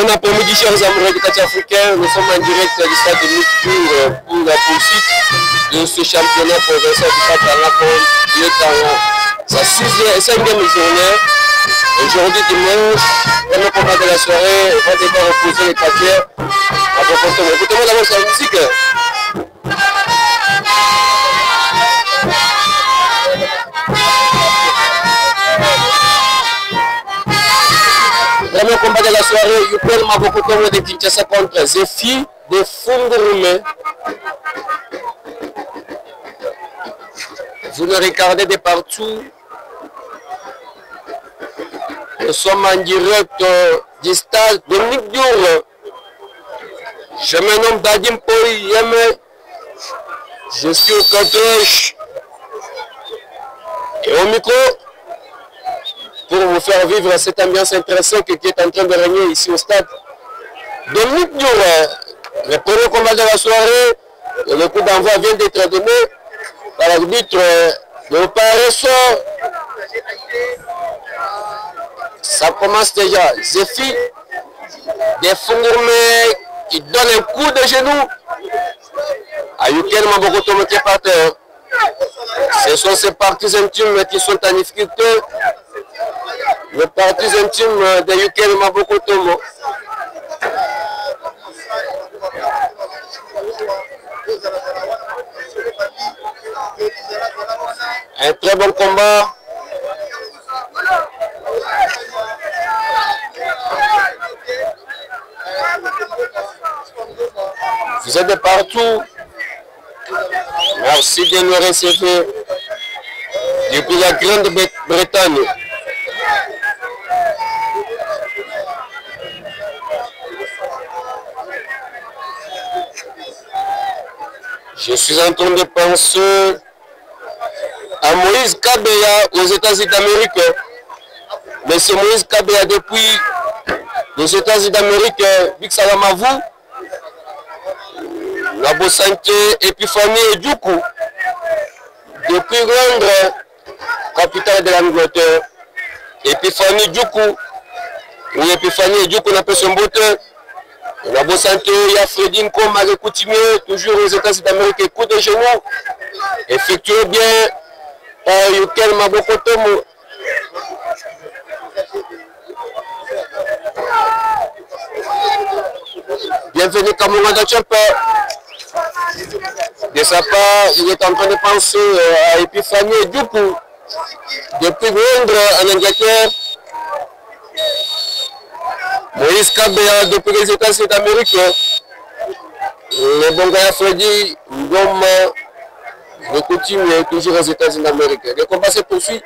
Bon après-midi, chers amoureux du catch africain. Nous sommes en direct du stade de Micture pour la poursuite de ce championnat provincial du Katanga qui est en sa 5e journée. Aujourd'hui, dimanche, premier combat de la soirée, on va devoir reposer les quartiers. Écoutez-moi d'abord sur la musique. Premier combat de la soirée, Yupel Mabokotomo de Kinshasa contre Zephy de Fungurume. Vous le regardez de partout. Nous sommes en direct du stade de Migdour. Je me nomme Dadim Poi Yeme. Je suis au cadrage et au micro pour vous faire vivre cette ambiance intéressante qui est en train de régner ici au stade de Migdour. Le premier combat de la soirée, le coup d'envoi vient d'être donné par l'arbitre de Paresso. Ça commence déjà. Zephy de Fungurume qui donne un coup de genou à Yukel Mabokotomo qui est par terre. Ce sont ces parties intimes qui sont en difficulté. Les parties intimes de Yukel Mabokotomo. Un très bon combat. Vous êtes de partout. Merci de nous recevoir depuis la Grande-Bretagne. Je suis en train de penser à Moïse Kabeya aux États-Unis d'Amérique. Mais c'est Moïse Kabeya depuis les États-Unis d'Amérique, Big Salam à vous. La Bossanté, Epiphanie et Djoukou. Depuis Londres, capitale de l'Angleterre. Epiphanie Djoukou. Ou Epiphanie et Djoukou, on appelle son beauté. La Bossanté, il y a Freddy Nkom, Marie Coutimier, toujours aux États-Unis d'Amérique, coup de genoux. Effectué bien par Yukel Mabokotomo. Bienvenue Kamuranda Tchempa. De sa part, il est en train de penser à Epiphanie et Djoukou. Depuis Londres, en Angleterre. Moïse Kabeya depuis les États-Unis d'Amérique. Le bon gars Freddy Ngoma le coutume toujours aux États-Unis d'Amérique. Le combat se poursuit.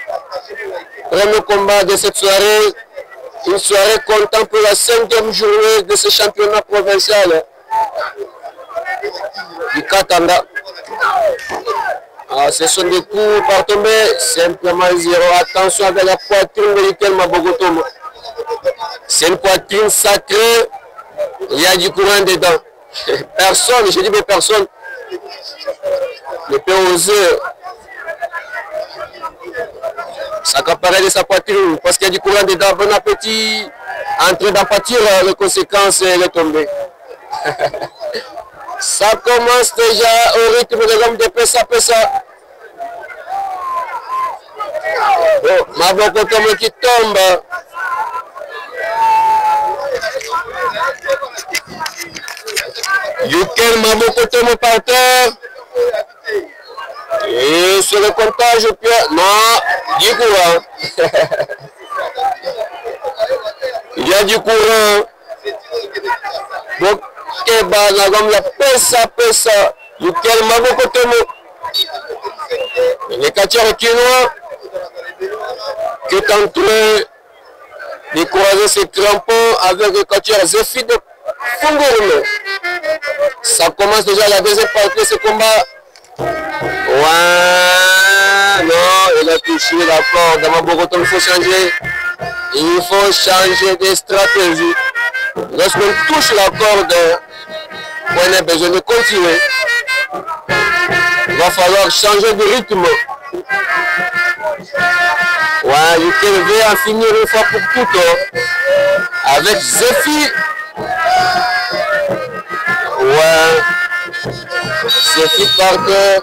Premier combat de cette soirée. Une soirée comptant pour la 5e journée de ce championnat provincial du Katanga. Ce sont des coups par tomber, simplement 0. Attention avec la poitrine de Yukel Mabokotomo. C'est une poitrine sacrée, il y a du courant dedans. Personne, je dis mais personne ne peut oser s'accaparer de sa poitrine parce qu'il y a du courant dedans. Bon appétit, en train d'en pâtir les conséquences et les tomber. Ça commence déjà au rythme de l'homme de Pessa Pessa. Oh, Mabokotomo qui tombe. Yukel Mabokotomo par terre. Et sur le comptage, non, du courant. Il y a du courant. Donc, la Pessa. Yukel Mabokotomo. Les catcheurs quinois qui est en train de croiser ses crampons avec le catcheur Zephy de Fungurume. Ça commence déjà la deuxième partie de ce combat. Ouais, non, il a touché la corde. Mabokotomo, il faut changer. Il faut changer de stratégie. Lorsqu'on touche la corde, on a besoin de continuer. Il va falloir changer de rythme. Ouais, Yukel veut en finir une fois pour toutes avec Zephy Ouais. Sophie Parker.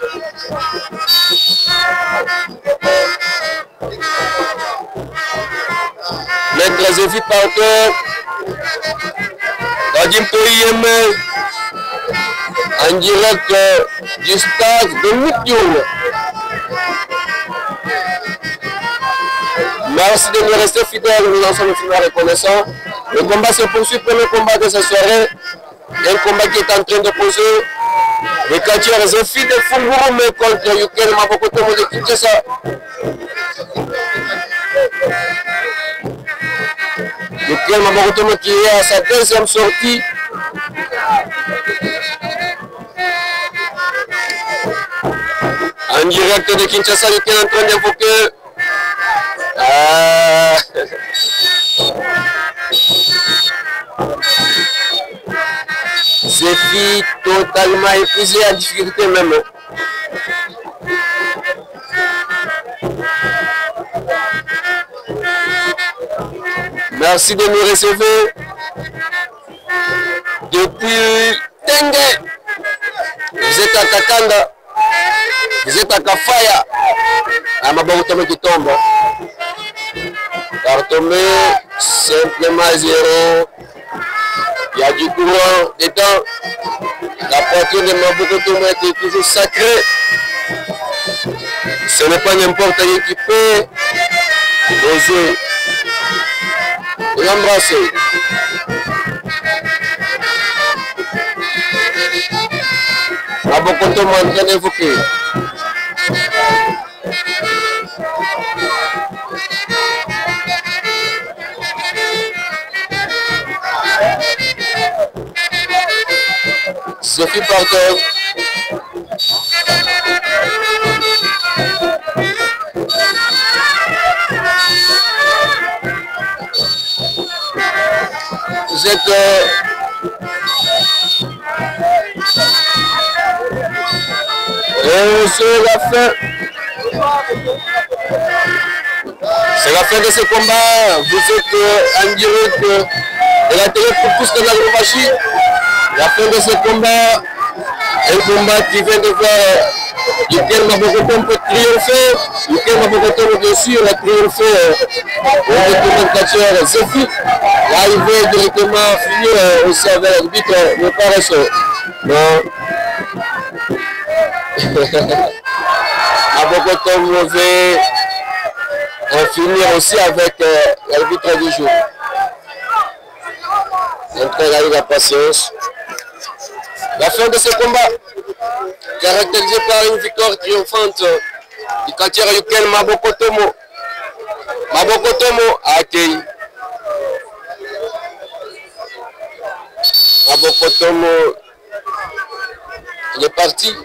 Maître Sophie Parker. Vadim Toyeme. En direct du stade de Moutioul. Merci de nous rester fidèles, nous en sommes finalement reconnaissants. Le combat se poursuit, premier combat de cette soirée. Un combat qui est en train de poser les catcheurs Zephi de Fungurume contre Yukel Mabokotomo de Kinshasa. Yukel Mabokotomo qui est à sa deuxième sortie. En direct de Kinshasa, Yukel est en train d'invoquer. Zephi totalement épuisé, à difficulté même. Merci de nous recevoir depuis Tengue. Vous êtes à Kakanda, vous êtes à Kafaya, à Mabokotomo qui tombe. Cartomé, simplement 0. Il y a du courant dedans. La poitrine de Mabokotomo était toujours sacrée. Ce n'est pas n'importe qui peut oser l'embrasser. Mabokotomo en train d'évoquer. Sophie Parker. Vous êtes c'est la fin. C'est la fin de ce combat. Vous êtes en direct de la télé pour tous de l'Agrobachi. La fin de ce combat, un combat qui vient de voir Yukel Mabokotomo peut triompher. Yukel Mabokotomo bien sûr a triomphé au commentateur Zephi. Arrivé directement finir aussi avec l'arbitre ne paraît non. Mabokotomo veut finir aussi avec l'arbitre du jour. Un très avec la patience. La fin de ce combat, caractérisé par une victoire triomphante du catcheur Yukel Mabokotomo. Mabokotomo a accueilli. Mabokotomo, il est parti.